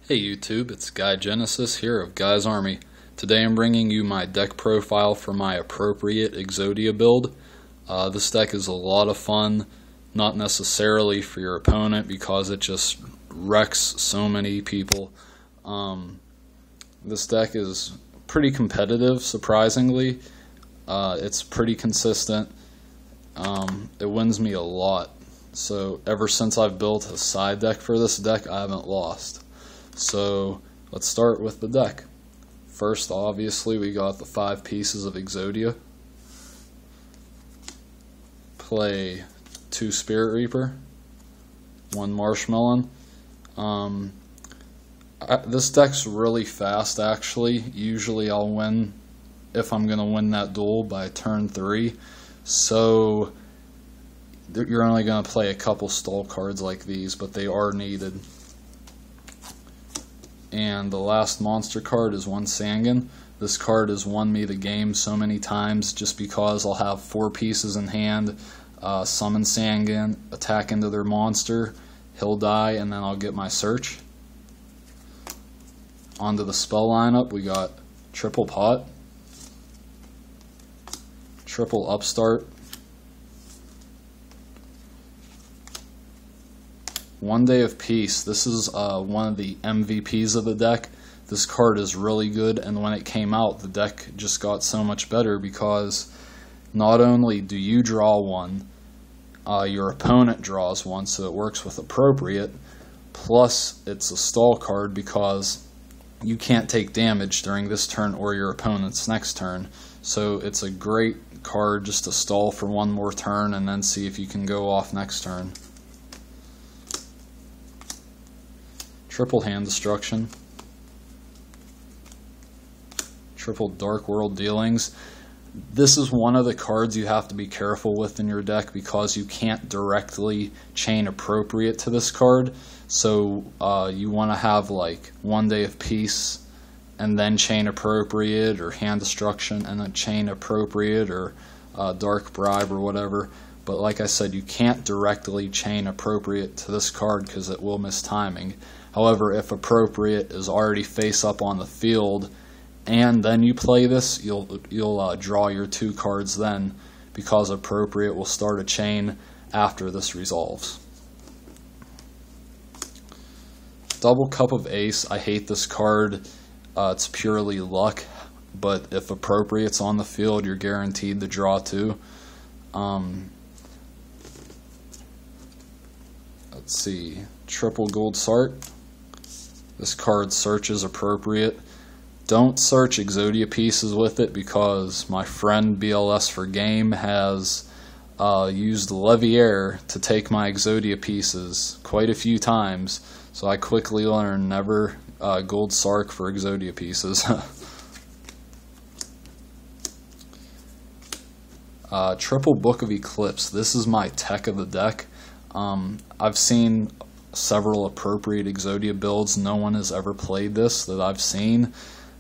Hey YouTube, it's Guy Genesis here of Guysarmy. Today I'm bringing you my deck profile for my appropriate Exodia build. This deck is a lot of fun, not necessarily for your opponent because it just wrecks so many people. This deck is pretty competitive, surprisingly. It's pretty consistent. It wins me a lot. So ever since I've built a side deck for this deck, I haven't lost. So let's start with the deck. First, obviously, we got the 5 pieces of Exodia. Play 2 Spirit Reaper, 1 Marshmelon. This deck's really fast, actually. Usually I'll win, if I'm going to win that duel, by turn 3. So you're only going to play a couple stall cards like these, but they are needed. And the last monster card is 1 Sangan. This card has won me the game so many times just because I'll have 4 pieces in hand, summon Sangan, attack into their monster, he'll die, and then I'll get my search. Onto the spell lineup, we got Triple Pot, Triple Upstart, 1 Day of Peace. This is one of the MVPs of the deck. This card is really good, and when it came out, the deck just got so much better because not only do you draw one, your opponent draws one, so it works with appropriate, plus it's a stall card because you can't take damage during this turn or your opponent's next turn. So it's a great card just to stall for 1 more turn and then see if you can go off next turn. Triple Hand Destruction, Triple Dark World Dealings. This is one of the cards you have to be careful with in your deck because you can't directly chain appropriate to this card. So you want to have like 1 Day of Peace and then chain appropriate, or Hand Destruction and then chain appropriate, or Dark Bribe or whatever. But like I said, you can't directly chain appropriate to this card because it will miss timing. However, if appropriate is already face up on the field and then you play this, you'll draw your 2 cards then, because appropriate will start a chain after this resolves. Double Cup of Ace. I hate this card. It's purely luck, but if appropriate's on the field, you're guaranteed to draw 2. Let's see. Triple Gold Sart. This card searches appropriate. Don't search Exodia pieces with it because my friend BLS for Game has used Leviair to take my Exodia pieces quite a few times. So I quickly learned never Gold Sark for Exodia pieces. Triple Book of Eclipse. This is my tech of the deck. I've seen several appropriate Exodia builds. No one has ever played this that I've seen.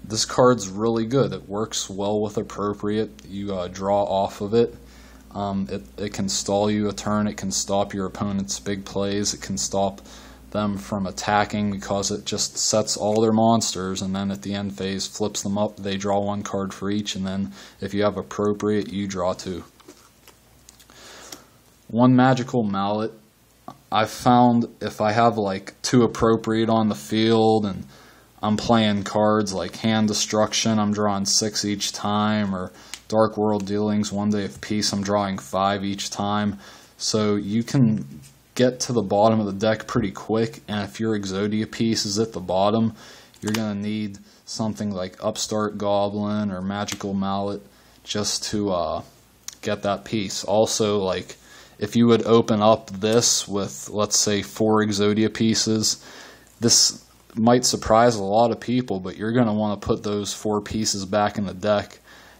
This card's really good. It works well with appropriate. You draw off of it. It can stall you a turn. It can stop your opponent's big plays. It can stop them from attacking because it just sets all their monsters, and then at the end phase flips them up. They draw 1 card for each, and then if you have appropriate, you draw 2. 1 Magical Mallet. I've found if I have like 2 appropriate on the field and I'm playing cards like Hand Destruction, I'm drawing 6 each time, or Dark World Dealings, 1 Day of Peace, I'm drawing 5 each time. So you can get to the bottom of the deck pretty quick, and if your Exodia piece is at the bottom, you're going to need something like Upstart Goblin or Magical Mallet just to get that piece. Also, like, if you would open up this with, let's say, 4 Exodia pieces, this might surprise a lot of people, but you're going to want to put those 4 pieces back in the deck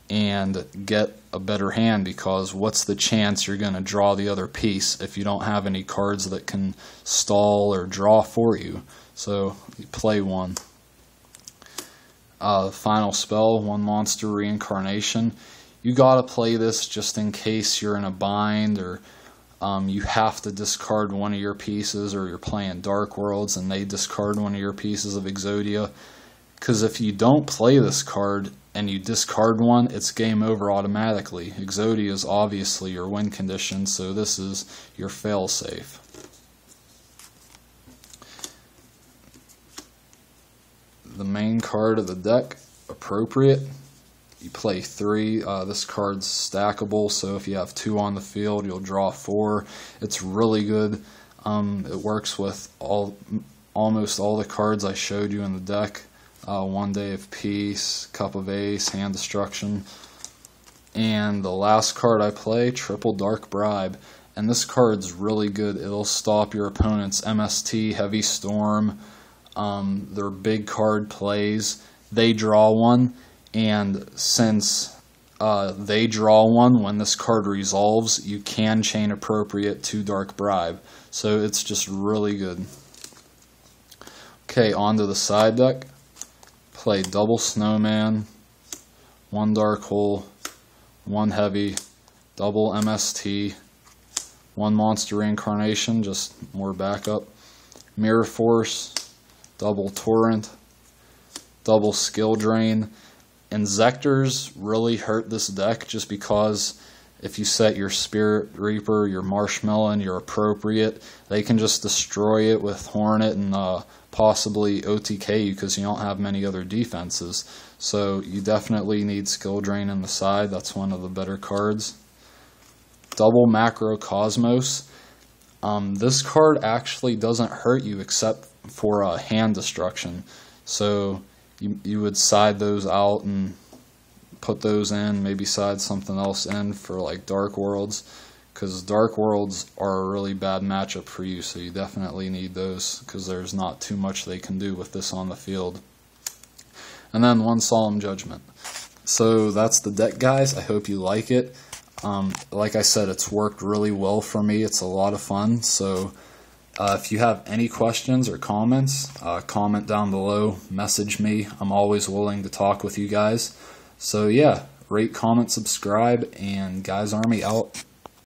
and get a better hand, because what's the chance you're going to draw the other piece if you don't have any cards that can stall or draw for you? So you play 1. Final spell, 1 Monster Reincarnation. You got to play this just in case you're in a bind, or you have to discard one of your pieces, or you're playing Dark Worlds and they discard one of your pieces of Exodia. Because if you don't play this card and you discard one, it's game over automatically. Exodia is obviously your win condition, so this is your fail-safe. The main card of the deck, Appropriate. You play 3. This card's stackable, so if you have 2 on the field, you'll draw 4. It's really good. It works with almost all the cards I showed you in the deck. One Day of Peace, Cup of Ace, Hand Destruction. And the last card I play, Triple Dark Bribe. And this card's really good. It'll stop your opponent's MST, Heavy Storm, their big card plays. They draw one, and since they draw one, when this card resolves, you can chain Appropriate to Dark Bribe. So it's just really good. Okay, on to the side deck. Play double Snowman, 1 Dark Hole, 1 Heavy, double MST, 1 Monster Reincarnation, just more backup, Mirror Force, double Torrent, double Skill Drain. Inzectors really hurt this deck just because if you set your Spirit Reaper, your Marshmallow, and your Appropriate, they can just destroy it with Hornet and possibly OTK you because you don't have many other defenses. So you definitely need Skill Drain in the side. That's one of the better cards. Double Macro Cosmos. This card actually doesn't hurt you except for hand destruction. So you would side those out and put those in, maybe side something else in for like Dark Worlds, because Dark Worlds are a really bad matchup for you, so you definitely need those because there's not too much they can do with this on the field. And then 1 Solemn Judgment. So that's the deck, guys. I hope you like it. Like I said, it's worked really well for me. It's a lot of fun. So if you have any questions or comments, comment down below, message me. I'm always willing to talk with you guys. So yeah, rate, comment, subscribe, and Guysarmy out.